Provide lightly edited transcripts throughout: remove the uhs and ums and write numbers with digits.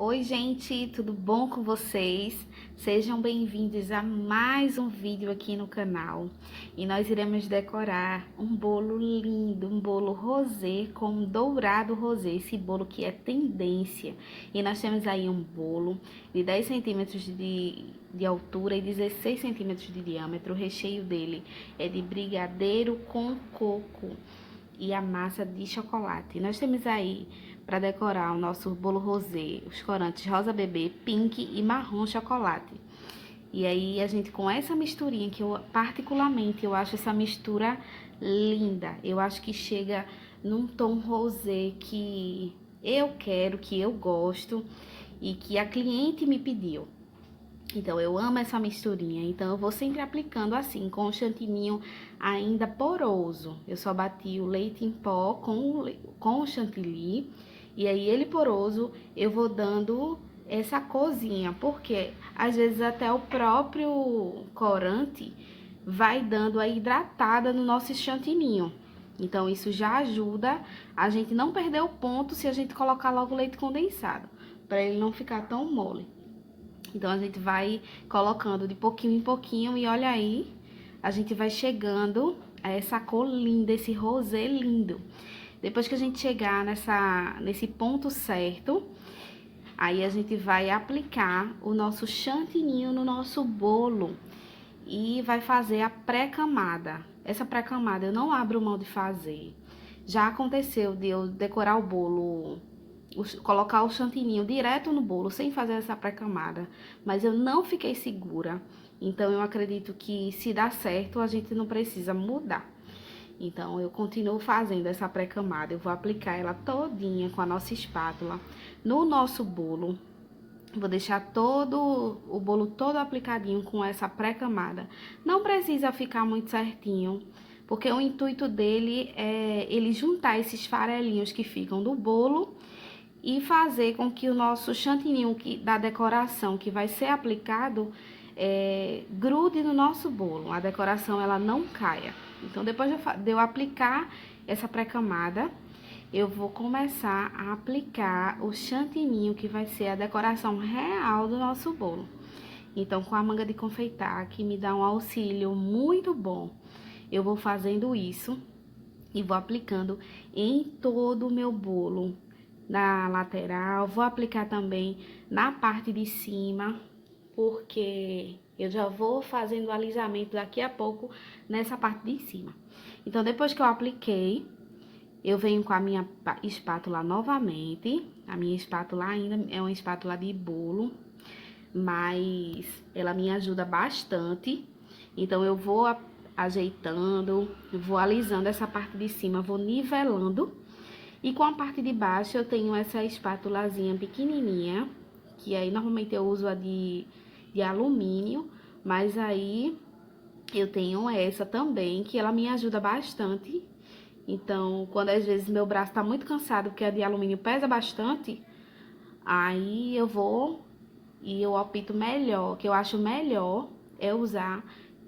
Oi, gente, tudo bom com vocês? Sejam bem-vindos a mais um vídeo aqui no canal. E nós iremos decorar um bolo lindo, um bolo rosé com um dourado rosé, esse bolo que é tendência. E nós temos aí um bolo de 10 centímetros de altura e 16 centímetros de diâmetro. O recheio dele é de brigadeiro com coco e a massa de chocolate. Nós temos aí, para decorar o nosso bolo rosé, os corantes rosa bebê, pink e marrom chocolate. E aí a gente, com essa misturinha, que eu particularmente eu acho essa mistura linda. Eu acho que chega num tom rosé que eu quero, que eu gosto e que a cliente me pediu. Então, eu amo essa misturinha, então eu vou sempre aplicando assim, com o chantininho ainda poroso. Eu só bati o leite em pó com o chantilly, e aí ele poroso, eu vou dando essa corzinha, porque às vezes até o próprio corante vai dando a hidratada no nosso chantininho. Então, isso já ajuda a gente não perder o ponto se a gente colocar logo o leite condensado, para ele não ficar tão mole. Então, a gente vai colocando de pouquinho em pouquinho e olha aí, a gente vai chegando a essa cor linda, esse rosé lindo. Depois que a gente chegar nesse ponto certo, aí a gente vai aplicar o nosso chantininho no nosso bolo e vai fazer a pré-camada. Essa pré-camada eu não abro mão de fazer. Já aconteceu de eu decorar o bolo, colocar o chantininho direto no bolo, sem fazer essa pré-camada, mas eu não fiquei segura. Então, eu acredito que se dá certo, a gente não precisa mudar. Então, eu continuo fazendo essa pré-camada. Eu vou aplicar ela todinha com a nossa espátula no nosso bolo. Vou deixar o bolo todo aplicadinho com essa pré-camada. Não precisa ficar muito certinho, porque o intuito dele é ele juntar esses farelinhos que ficam do bolo e fazer com que o nosso chantininho da decoração que vai ser aplicado grude no nosso bolo, a decoração ela não caia. Então, depois de eu aplicar essa pré-camada, eu vou começar a aplicar o chantininho que vai ser a decoração real do nosso bolo. Então, com a manga de confeitar, que me dá um auxílio muito bom, eu vou fazendo isso e vou aplicando em todo o meu bolo. Na lateral, vou aplicar também na parte de cima, porque eu já vou fazendo o alisamento daqui a pouco nessa parte de cima. Então, depois que eu apliquei, eu venho com a minha espátula novamente. A minha espátula ainda é uma espátula de bolo, mas ela me ajuda bastante. Então, eu vou ajeitando, vou alisando essa parte de cima, vou nivelando. E com a parte de baixo eu tenho essa espátulazinha pequenininha, que aí normalmente eu uso a de alumínio, mas aí eu tenho essa também, que ela me ajuda bastante. Então, quando às vezes meu braço tá muito cansado, porque a de alumínio pesa bastante, aí eu vou e eu opto melhor, que eu acho melhor é usar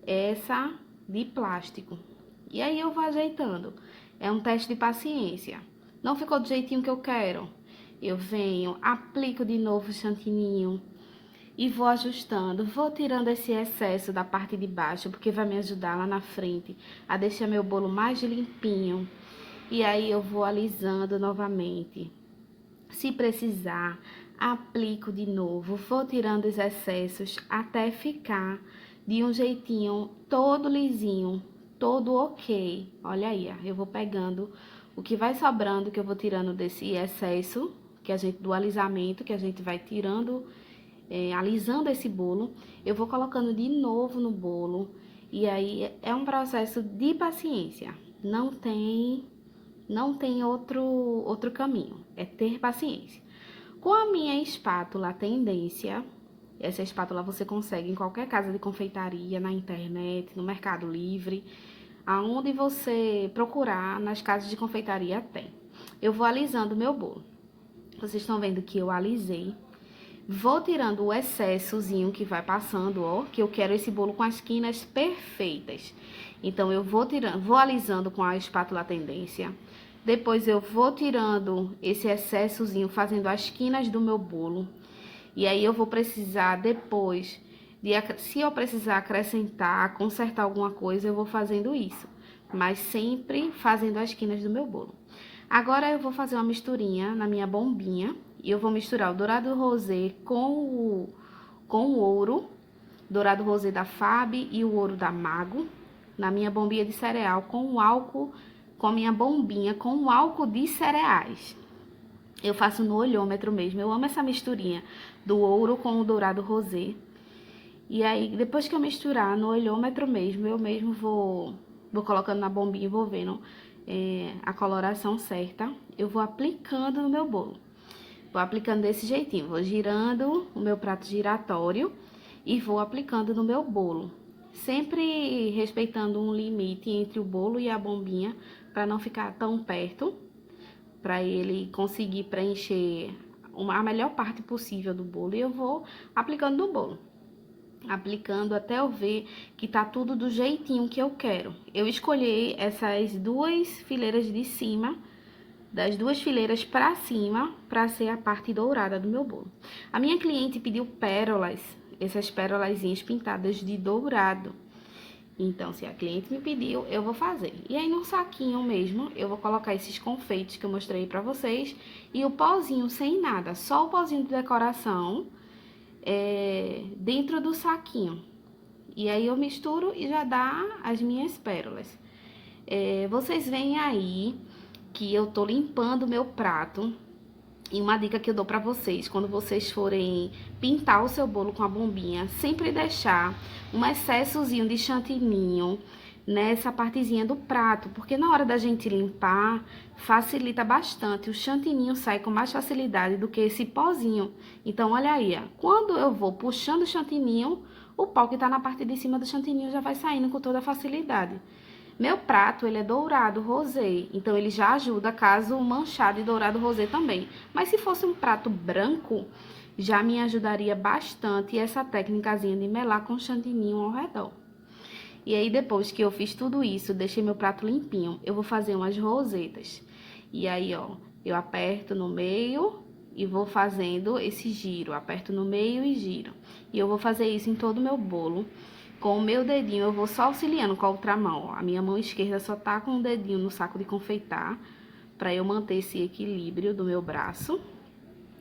essa de plástico. E aí eu vou ajeitando. É um teste de paciência. Não ficou do jeitinho que eu quero? Eu venho, aplico de novo o chantininho e vou ajustando. Vou tirando esse excesso da parte de baixo, porque vai me ajudar lá na frente a deixar meu bolo mais limpinho. E aí eu vou alisando novamente. Se precisar, aplico de novo. Vou tirando os excessos até ficar de um jeitinho todo lisinho, todo ok. Olha aí, ó, eu vou pegando o que vai sobrando, que eu vou tirando desse excesso, do alisamento, que a gente vai tirando, alisando esse bolo. Eu vou colocando de novo no bolo. E aí, é um processo de paciência. Não tem outro caminho. É ter paciência. Com a minha espátula Tendência, essa espátula você consegue em qualquer casa de confeitaria, na internet, no Mercado Livre, aonde você procurar, nas casas de confeitaria tem. Eu vou alisando o meu bolo. Vocês estão vendo que eu alisei. Vou tirando o excessozinho que vai passando, ó, que eu quero esse bolo com as quinas perfeitas. Então, eu vou alisando com a espátula Tendência. Depois eu vou tirando esse excessozinho, fazendo as quinas do meu bolo. E aí eu vou precisar depois, se eu precisar acrescentar, consertar alguma coisa, eu vou fazendo isso. Mas sempre fazendo as quinas do meu bolo. Agora eu vou fazer uma misturinha na minha bombinha. E eu vou misturar o dourado rosé com o ouro. Dourado rosé da Fab e o ouro da Mago. Na minha bombinha de cereal com o álcool, com a minha bombinha com o álcool de cereais. Eu faço no olhômetro mesmo. Eu amo essa misturinha do ouro com o dourado rosé. E aí, depois que eu misturar no olhômetro mesmo, eu mesmo vou colocando na bombinha e vou vendo a coloração certa. Eu vou aplicando no meu bolo. Vou aplicando desse jeitinho. Vou girando o meu prato giratório e vou aplicando no meu bolo. Sempre respeitando um limite entre o bolo e a bombinha, para não ficar tão perto, para ele conseguir preencher a melhor parte possível do bolo. E eu vou aplicando no bolo. Aplicando até eu ver que tá tudo do jeitinho que eu quero. Eu escolhi essas duas fileiras de cima, das duas fileiras pra cima, pra ser a parte dourada do meu bolo. A minha cliente pediu pérolas, essas pérolazinhas pintadas de dourado. Então, se a cliente me pediu, eu vou fazer. E aí, no saquinho mesmo, eu vou colocar esses confeitos que eu mostrei pra vocês. E o pozinho sem nada, só o pozinho de decoração dentro do saquinho. E aí, eu misturo e já dá as minhas pérolas. Vocês veem aí que eu tô limpando o meu prato. E uma dica que eu dou pra vocês, quando vocês forem pintar o seu bolo com a bombinha, sempre deixar um excessozinho de chantininho nessa partezinha do prato, porque na hora da gente limpar, facilita bastante. O chantininho sai com mais facilidade do que esse pozinho. Então, olha aí, ó, quando eu vou puxando o chantininho, o pó que tá na parte de cima do chantininho já vai saindo com toda a facilidade. Meu prato, ele é dourado rosé, então ele já ajuda caso manchado e dourado rosé também. Mas se fosse um prato branco, já me ajudaria bastante essa técnicazinha de melar com chantininho ao redor. E aí, depois que eu fiz tudo isso, deixei meu prato limpinho, eu vou fazer umas rosetas. E aí, ó, eu aperto no meio e vou fazendo esse giro, aperto no meio e giro. E eu vou fazer isso em todo o meu bolo. Com o meu dedinho, eu vou só auxiliando com a outra mão, ó. A minha mão esquerda só tá com o dedinho no saco de confeitar, pra eu manter esse equilíbrio do meu braço.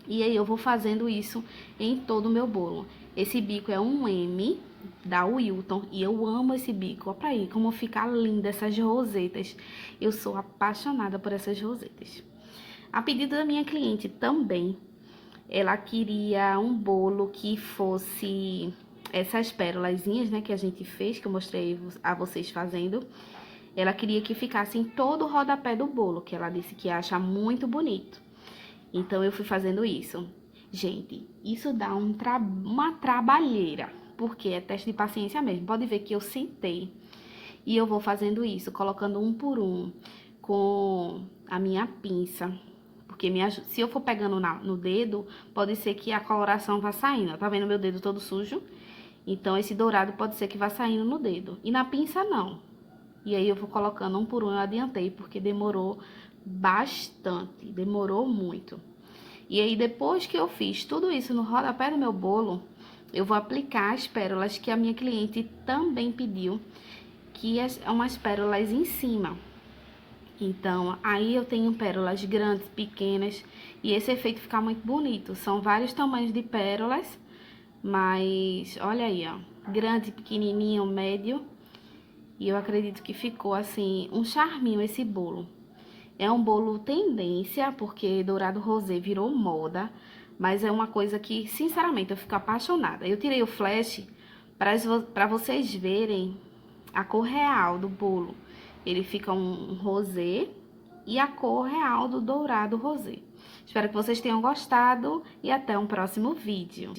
E aí, eu vou fazendo isso em todo o meu bolo. Esse bico é um M da Wilton e eu amo esse bico. Olha pra aí como fica linda essas rosetas. Eu sou apaixonada por essas rosetas. A pedido da minha cliente também, ela queria um bolo que fosse essas pérolazinhas, né, que a gente fez, que eu mostrei a vocês fazendo. Ela queria que ficasse em todo o rodapé do bolo, que ela disse que acha muito bonito. Então, eu fui fazendo isso. Gente, isso dá uma trabalheira, porque é teste de paciência mesmo. Pode ver que eu sentei e eu vou fazendo isso, colocando um por um com a minha pinça. Porque se eu for pegando no dedo, pode ser que a coloração vá saindo. Tá vendo meu dedo todo sujo? Então, esse dourado pode ser que vá saindo no dedo. E na pinça, não. E aí, eu vou colocando um por um, eu adiantei, porque demorou bastante. Demorou muito. E aí, depois que eu fiz tudo isso no rodapé do meu bolo, eu vou aplicar as pérolas que a minha cliente também pediu, que é umas pérolas em cima. Então, aí eu tenho pérolas grandes, pequenas, e esse efeito fica muito bonito. São vários tamanhos de pérolas, mas olha aí, ó, grande, pequenininho, médio. E eu acredito que ficou assim, um charminho esse bolo. É um bolo tendência, porque dourado rosé virou moda, mas é uma coisa que, sinceramente, eu fico apaixonada. Eu tirei o flash para vocês verem a cor real do bolo. Ele fica um rosé e a cor real do dourado rosé. Espero que vocês tenham gostado e até um próximo vídeo.